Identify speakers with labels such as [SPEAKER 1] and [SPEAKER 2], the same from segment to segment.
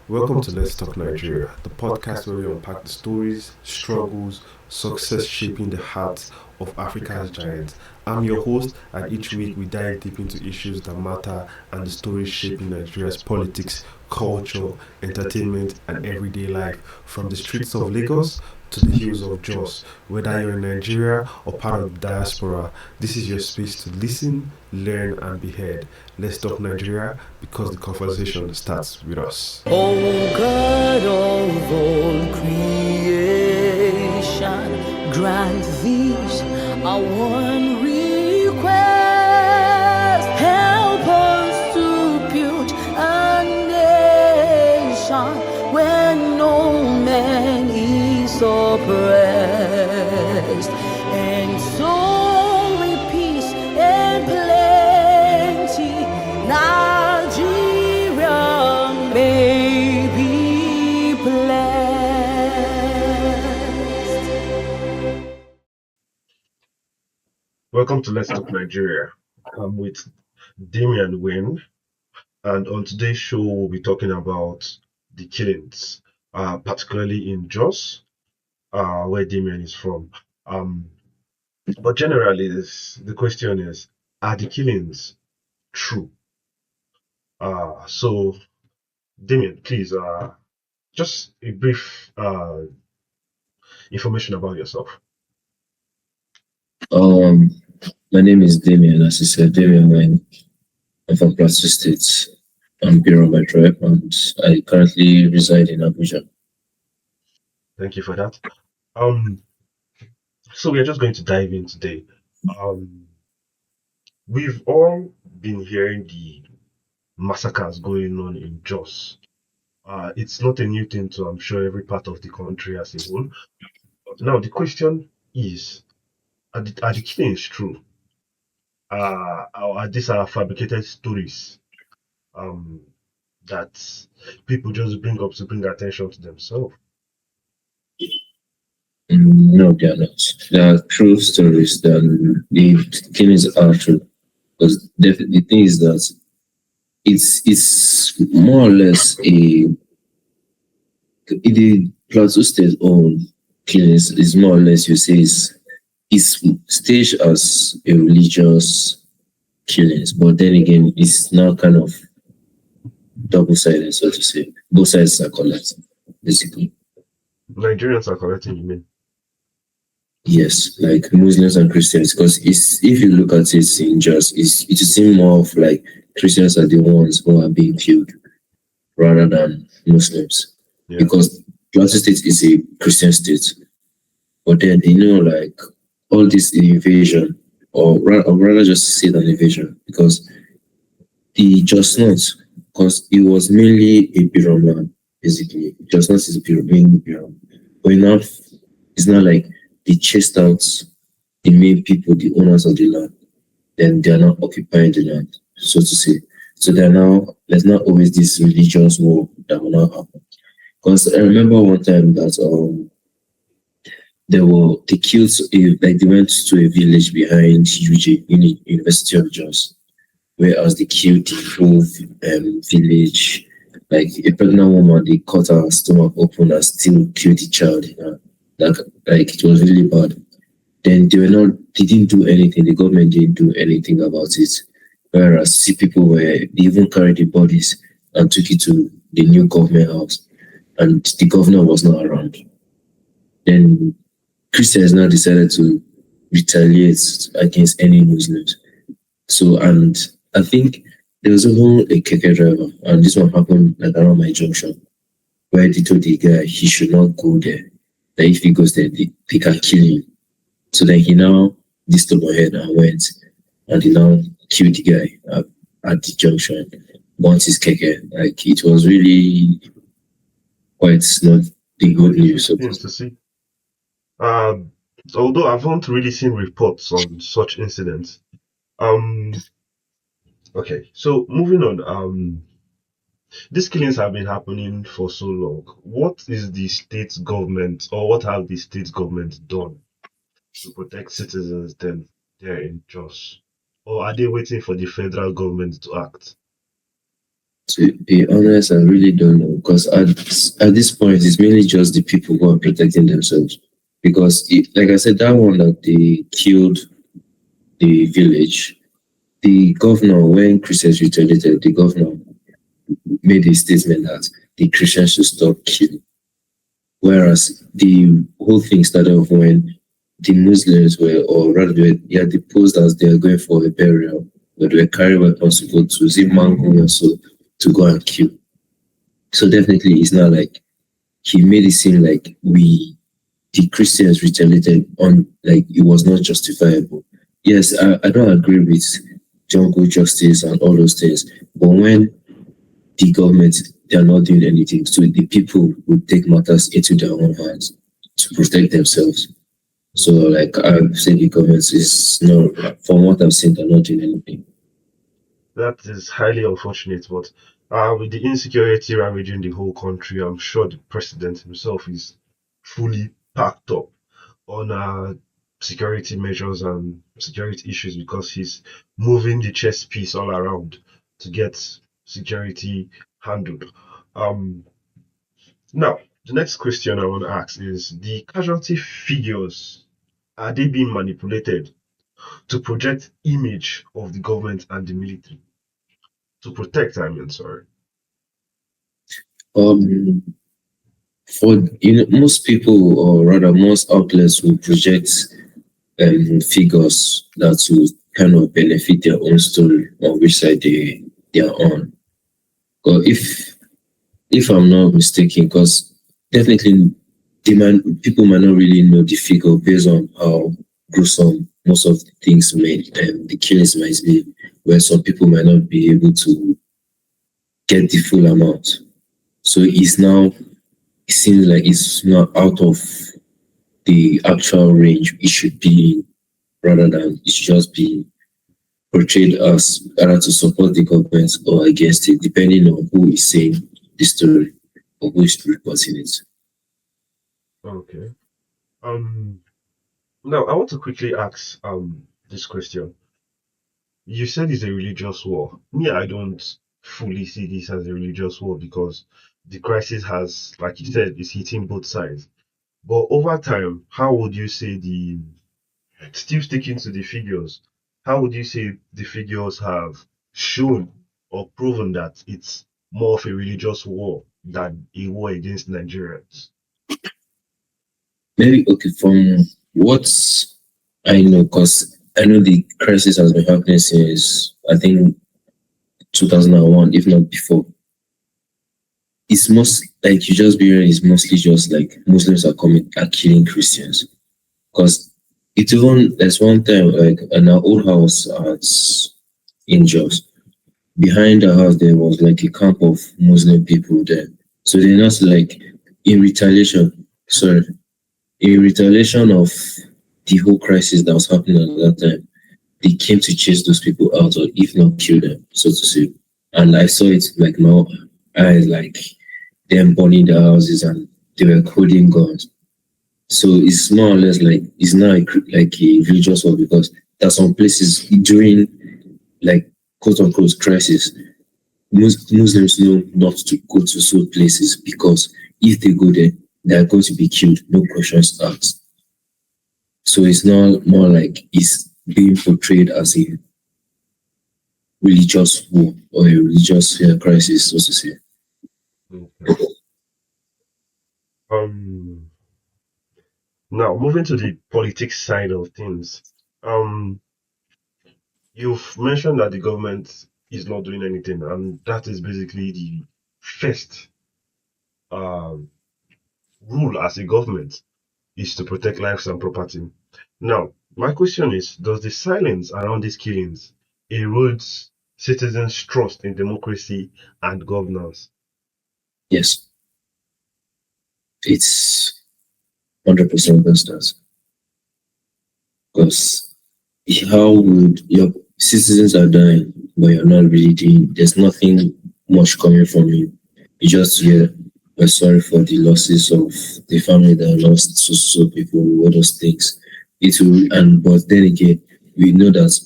[SPEAKER 1] Welcome to Let's Talk Nigeria, the podcast where we unpack the stories, struggles, success shaping the hearts of Africa's giants. I'm your host, and each week we dive deep into issues that matter and the stories shaping Nigeria's politics, culture, entertainment, and everyday life, from the streets of Lagos to the hills of Jos. Whether you're in Nigeria or part of the diaspora, this is your space to listen, learn, and be heard. Let's Talk Nigeria, because the conversation starts with us.
[SPEAKER 2] Oh God of all creation, grant these our one request. Help us to build a nation where no man is oppressed, and so with peace and plenty, Nigeria may be blessed.
[SPEAKER 1] Welcome to Let's Talk Nigeria. I'm with Damian Wynn, and on today's show, we'll be talking about the killings, particularly in Jos, where Damian is from. But generally, the question is, are the killings true? So, Damian, please, just a brief information about yourself.
[SPEAKER 3] My name is Damien, as you said, Damien Wayne. I'm from Plateau State. I'm Biro by tribe, and I currently reside in Abuja.
[SPEAKER 1] Thank you for that. So we're just going to dive in today. We've all been hearing the massacres going on in Jos. It's not a new thing to, I'm sure, every part of the country as a whole. Now, the question is, are the killings true? Are these fabricated stories that people just bring up to bring attention to themselves?
[SPEAKER 3] No, they are not. They are true stories. The killings are true. Because the thing is that it's more or less the Plateau State own killings is more or less, you say, it's staged as a religious killings, but then again, it's now kind of double-sided, so to say. Both sides are collecting, basically.
[SPEAKER 1] Nigerians are collecting, you mean?
[SPEAKER 3] Yes, like Muslims and Christians, because if you look at it in just, it seems more of like Christians are the ones who are being killed rather than Muslims, because Plateau State is a Christian state, but then like all this invasion, or rather just say an invasion, because the Just Not, because it was mainly a Birom land, basically. Just Not is mainly Birom, but now it's not like they chased out the main people, the owners of the land, then they are now occupying the land, so to say. So there's not always this religious war that will not happen. Because I remember one time that they killed, like they went to a village behind UJ, University of Jos, whereas they killed the whole village, like a pregnant woman, they cut her stomach open and still killed the child. Like it was really bad. Then they didn't do anything. The government didn't do anything about it. Whereas they even carried the bodies and took it to the new government house, and the governor was not around. Then Christians now decided to retaliate against any Muslims. So, and I think there was even a keke driver, and this one happened like around my junction, where they told the guy he should not go there. That if he goes there, they can kill him. So then he now disturbed my head and went, and he now killed the guy at the junction, burnt his keke. Like, it was really quite not the good news.
[SPEAKER 1] Things to see. Although I haven't really seen reports on such incidents. Okay, so moving on. These killings have been happening for so long. What is the state government, or what have the state government done to protect citizens then there in Jos? Or are they waiting for the federal government to act?
[SPEAKER 3] To be honest, I really don't know because at this point, it's mainly just the people who are protecting themselves. Because, like I said, that one that they killed the village, the governor, when Christians retaliated, the governor made a statement that the Christians should stop killing. Whereas the whole thing started off when the Muslims were, or rather, they had deposed as they are going for a burial, but they were carrying weapons to go to Zimbabwe or so to go and kill. So definitely, it's not like he made it seem like the Christians retaliated on, like it was not justifiable. Yes, I don't agree with jungle justice and all those things, but when the government, they are not doing anything, so the people would take matters into their own hands to protect themselves. So, like I've said, the government is not, from what I've seen, they're not doing anything.
[SPEAKER 1] That is highly unfortunate, but with the insecurity ravaging the whole country, I'm sure the president himself is fully packed up on security measures and security issues because he's moving the chess piece all around to get security handled. Um, Now, the next question I want to ask is the casualty figures, are they being manipulated to project image of the government and the military? To protect, I mean, sorry.
[SPEAKER 3] Um, for most people, or rather most outlets, will project figures that will kind of benefit their own story on which side they are on. Or if I'm not mistaken, because definitely people might not really know the figure based on how gruesome most of the things made the killings might be, where some people might not be able to get the full amount. So it seems like it's not out of the actual range it should be in, rather than it's just being portrayed as either to support the government or against it, depending on who is saying the story or who is reporting it.
[SPEAKER 1] Okay. Um, Now I want to quickly ask this question. You said it's a religious war. Me, I don't fully see this as a religious war because the crisis has, like you said, is hitting both sides. But over time, how would you say still sticking to the figures, how would you say the figures have shown or proven that it's more of a religious war than a war against Nigerians?
[SPEAKER 3] Maybe okay, from what I know, because I know the crisis has been happening since I think 2001, if not before. It's most like you just be hearing, it's mostly just like Muslims are killing Christians. Because it even there's one time like in our old house in Jos, behind the house there was like a camp of Muslim people there. So they're not like in retaliation, sorry, in retaliation of the whole crisis that was happening at that time, they came to chase those people out or if not kill them, so to say. And I saw it like my eyes, like them burning the houses and they were holding guns. So it's more or less like it's not like a religious war because there's some places during like quote unquote crisis, Muslims know not to go to certain places because if they go there, they are going to be killed, no questions asked. So it's not more like it's being portrayed as a religious war or a religious crisis, so to say.
[SPEAKER 1] Okay. Um, Now moving to the politics side of things. Um, you've mentioned that the government is not doing anything, and that is basically the first um rule as a government is to protect lives and property. Now, my question is, does the silence around these killings erodes citizens' trust in democracy and governance?
[SPEAKER 3] Yes, it's 100% does. Because how would your citizens are dying, but you're not really doing, there's nothing much coming from you. You just hear, we're sorry for the losses of the family that lost so people, all those things. It will, and but then again, we know that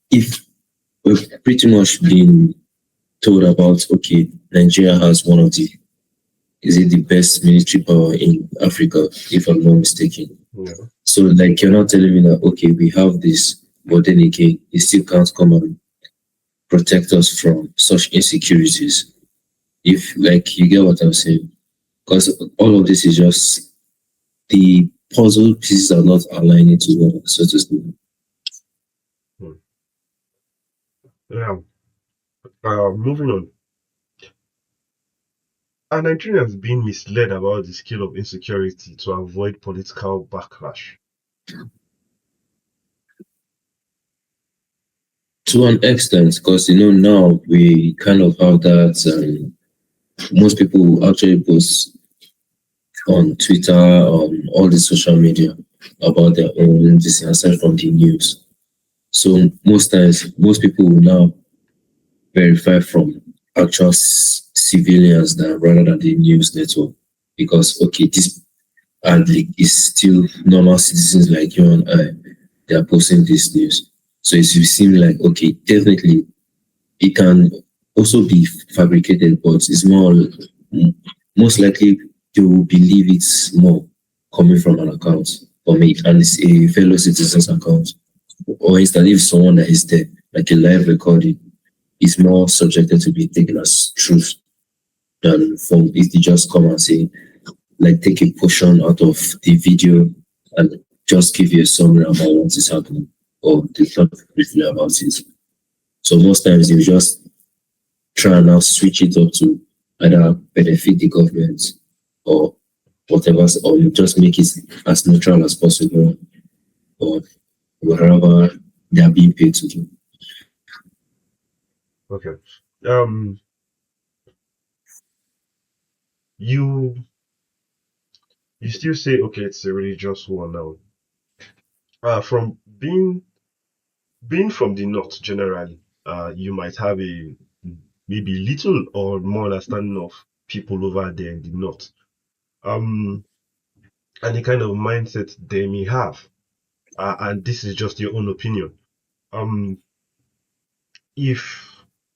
[SPEAKER 3] if we've pretty much been told about, okay, Nigeria has one of the, is it the best military power in Africa, if I'm not mistaken.
[SPEAKER 1] Yeah.
[SPEAKER 3] So like you're not telling me that, okay, we have this, but then again, it still can't come and protect us from such insecurities. If like you get what I'm saying, because all of this is just the puzzle pieces are not aligning together, so to speak.
[SPEAKER 1] Yeah. Moving on. Are Nigerians being misled about the scale of insecurity to avoid political backlash?
[SPEAKER 3] To an extent, because now we kind of have that. Most people actually post on Twitter, on all the social media about their own this aside from the news. So most times, most people will now verify from actual civilians than rather than the news network, because okay, this and is still normal citizens like you and I. They are posting this news, so it will seem like okay, definitely it can also be fabricated, but it's more most likely they will believe it's more coming from an account or me and it's a fellow citizen's account. Or instead, if someone that is there, like a live recording, is more subjected to be taken as truth than from if they just come and say, like take a portion out of the video and just give you a summary about what is happening or they talk briefly about it. So most times they just try and now switch it up to either benefit the government or whatever, or just make it as neutral as possible or wherever they are being paid to do.
[SPEAKER 1] Okay. You still say okay, it's a religious war now. From being from the north generally, you might have a maybe little or more understanding of people over there in the north. And the kind of mindset they may have. And this is just your own opinion. If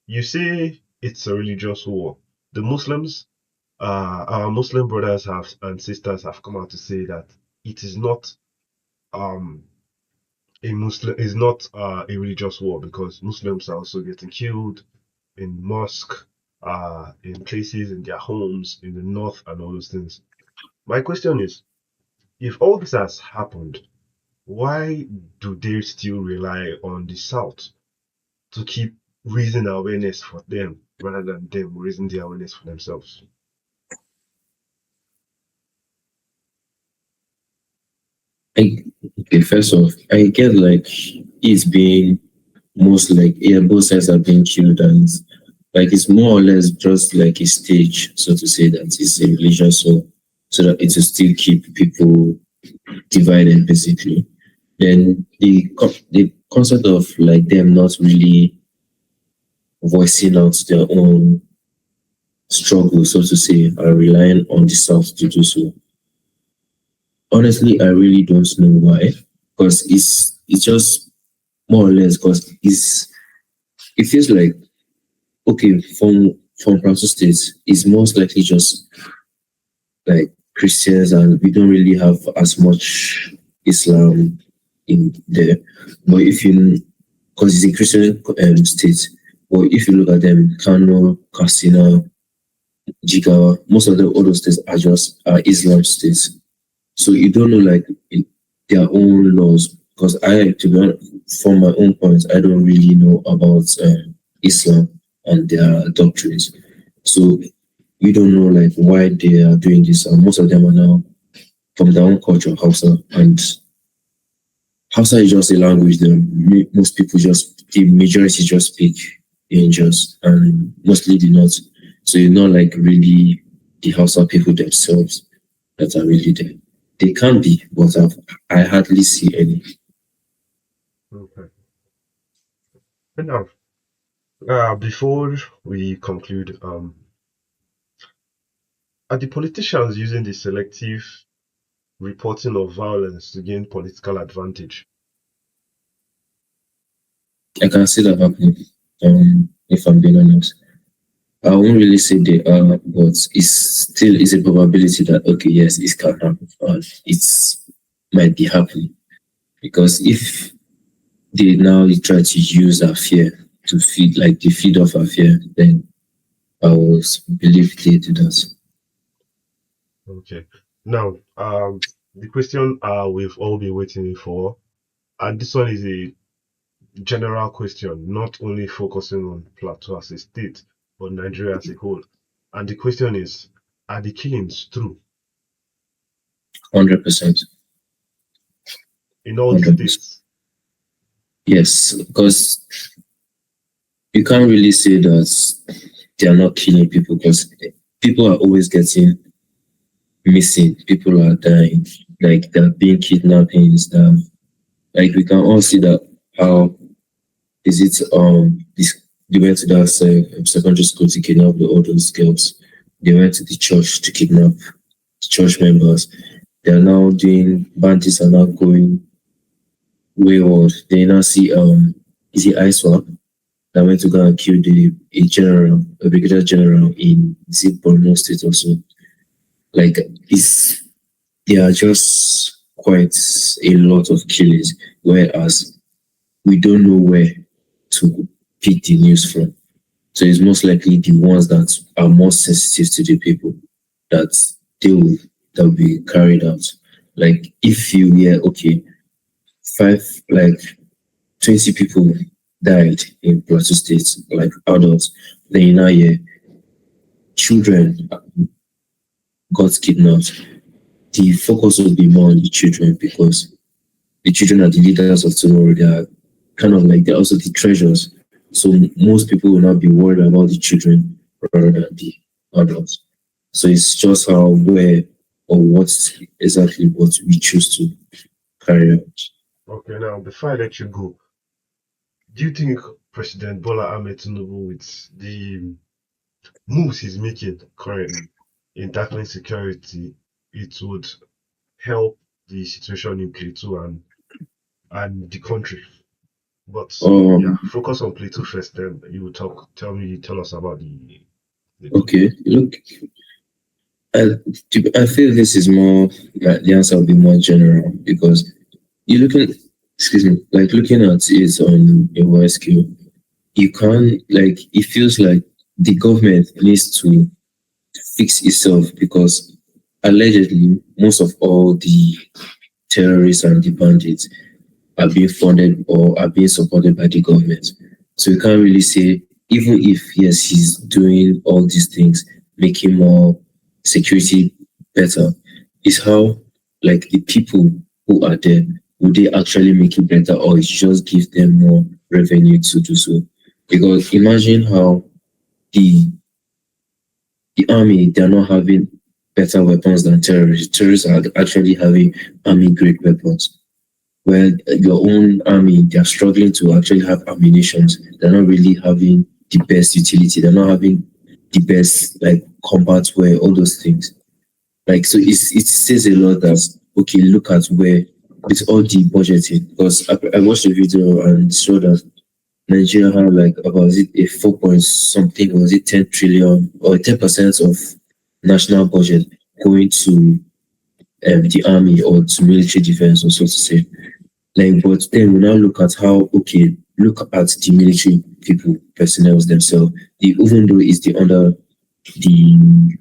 [SPEAKER 1] you say it's a religious war, the Muslims, our Muslim brothers and sisters have come out to say that it is not um is not a religious war, because Muslims are also getting killed in mosque, in places in their homes in the north and all those things. My question is, if all this has happened, why do they still rely on the south to keep raising awareness for them rather than them raising the awareness for themselves?
[SPEAKER 3] Okay, first off, I get like it's being most like yeah, both sides are being killed and like it's more or less just like a stage, so to say that it's a religion, so that it will still keep people divided basically. Then the concept of like them not really voicing out their own struggle, so to say, and relying on the South to do so. Honestly, I really don't know why, because it's just more or less because it feels like okay from Plateau States, it's most likely just like Christians, and we don't really have as much Islam in there. But if you, because it's a Christian state, but if you look at them, Kano, Katsina, Jigawa, most of the other states are just Islam states. So you don't know like their own laws. Because I, to be honest, from my own point, I don't really know about Islam and their doctrines. So we don't know like why they are doing this. And most of them are now from their own culture, Hausa, and Hausa is just a language that most people the majority just speak in just, and mostly do not. So it's not like really the Hausa people themselves that are really there. They can be, but I hardly see any.
[SPEAKER 1] Okay. Now, before we conclude, are the politicians using the selective reporting of violence to gain political advantage?
[SPEAKER 3] I can see that happening, if I'm being honest. I won't really say they are, but it's still is a probability that okay, yes, it can happen. It's might be happening because if they now try to use our fear to feed, like they feed off our fear, then I will believe they do that.
[SPEAKER 1] Okay. Now, the question we've all been waiting for, and this one is a general question, not only focusing on Plateau as a state, but Nigeria as a whole. And the question is, are the killings true
[SPEAKER 3] 100%.
[SPEAKER 1] in all the
[SPEAKER 3] 100%.
[SPEAKER 1] states?
[SPEAKER 3] Yes, because you can't really say that they are not killing people because people are always getting missing. People are dying, like they're being kidnapped and stuff. Like we can all see that how is it this they went to that secondary school to kidnap all those girls. They went to the church to kidnap church members. They are now doing bandits are now going wayward. They now see is it ISWAP that went to go and kill a general, a brigadier general in is it Borno State also. Like it's there are just quite a lot of killings, whereas we don't know where to pick the news from. So it's most likely the ones that are more sensitive to the people that they will that will be carried out. Like if you hear okay, five like 20 people died in Plateau State, like adults, then you now hear children got kidnapped. The focus will be more on the children because the children are the leaders of tomorrow. They are kind of like they're also the treasures. So most people will not be worried about the children rather than the adults. So it's just how where or what exactly what we choose to carry out.
[SPEAKER 1] Okay, now before I let you go, do you think President Bola Ahmed Tinubu, with the moves he's making currently in tackling security, it would help the situation in Plateau and the country? But yeah, focus on Plateau first, then you will tell us about the
[SPEAKER 3] Okay, look, I feel this is more like the answer will be more general because you looking, excuse me, like looking at it on a wide scale, you can't like it feels like the government needs to fix itself because allegedly most of all the terrorists and the bandits are being funded or are being supported by the government. So you can't really say, even if yes, he's doing all these things, making more security better, is how like the people who are there, would they actually make it better or it just give them more revenue to do so? Because imagine how the army, they're not having better weapons than terrorists. Terrorists are actually having army grade weapons. Well, your own army, they're struggling to actually have ammunitions. They're not really having the best utility. They're not having the best like combat wear, all those things. Like so, it says a lot that okay, look at where with all the budgeting. Because I watched a video and showed that Nigeria had like about is it a 4 point something, was it 10 trillion or 10% of national budget going to the army or to military defense, or so to say. Like, but then we now look at how okay, look at the military people, personnel themselves. Even though it's the under the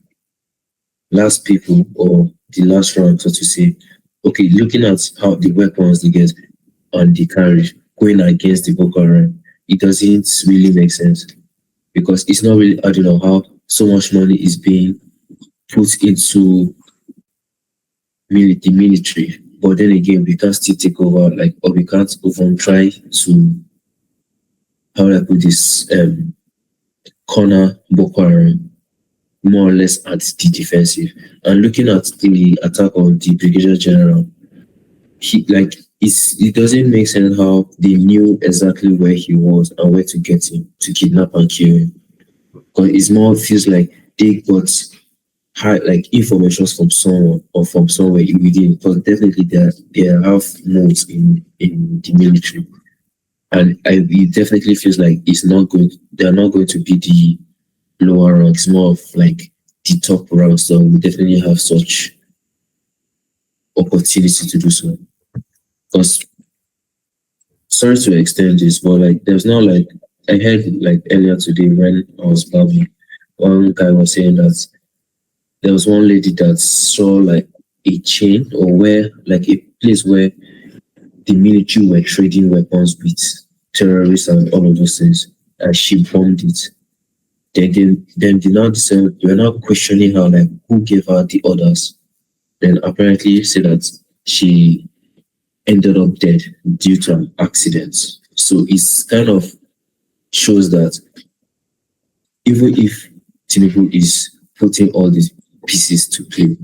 [SPEAKER 3] last people or the last round, so to say. Okay, looking at how the weapons they get and the carry going against the Boko Haram, it doesn't really make sense because it's not really adding on how so much money is being put into the military. But then again, we can't still take over, like, or we can't even try to, how do I put this, corner Boko Haram more or less at the defensive. And looking at the attack on the Brigadier General, it doesn't make sense how they knew exactly where he was and where to get him to kidnap and kill him. Because it's more feels like they got information from someone or from somewhere within. Because definitely they have notes in the military, and it definitely feels like they're not going to be lower ranks, more of like the top ranks, so we definitely have such opportunity to do so. Because sorry to extend this, but like there's not like I heard like earlier today when I was barbing, one guy was saying that there was one lady that saw like a chain or where like a place where the military were trading weapons with terrorists and all of those things, and she bombed it. Then they now decided they were now questioning her like who gave her the orders. Then apparently said that she ended up dead due to an accident. So it's kind of shows that even if Tinubu is putting all these pieces to play,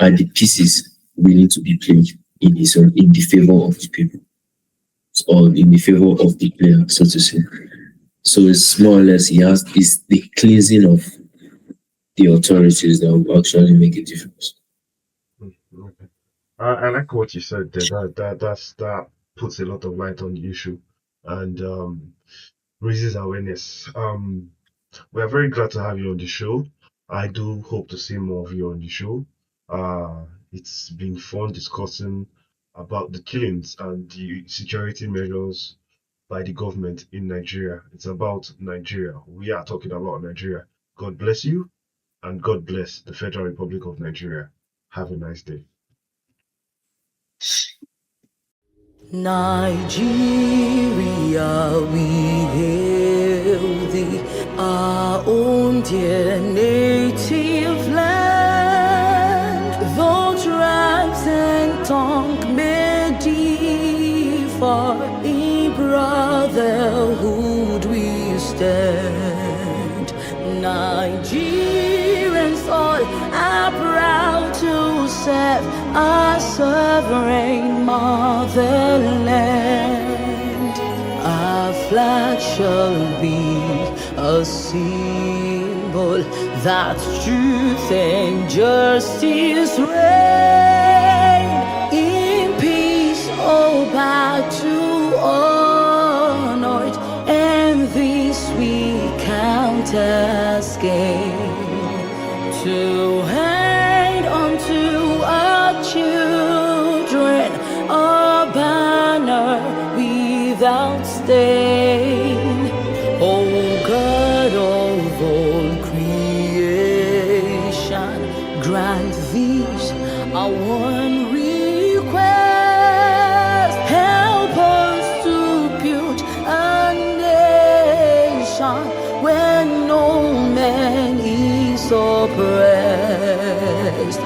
[SPEAKER 3] are the pieces willing to be played in his own in the favor of the people or in the favor of the player, so to say. So it's more or less is the cleansing of the authorities that will actually make a difference.
[SPEAKER 1] Okay. I like what you said there. That puts a lot of light on the issue and raises awareness. We're very glad to have you on the show. I do hope to see more of you on the show. It's been fun discussing about the killings and the security measures by the government in Nigeria. It's about Nigeria. We are talking about Nigeria. God bless you, and God bless the Federal Republic of Nigeria. Have a nice day.
[SPEAKER 2] Nigeria, we hail thee, our own dear native land. Though tribes and tongue may differ, in brotherhood we stand. Nigerians all are proud to serve our sovereign motherland. Our flag shall be a symbol that truth and justice reign. In peace, oh, bow to honor it, and this we count as gain. To hand unto our children a banner without stain. O God of all creation, grant these our one request. Help us to build a nation where no man is oppressed,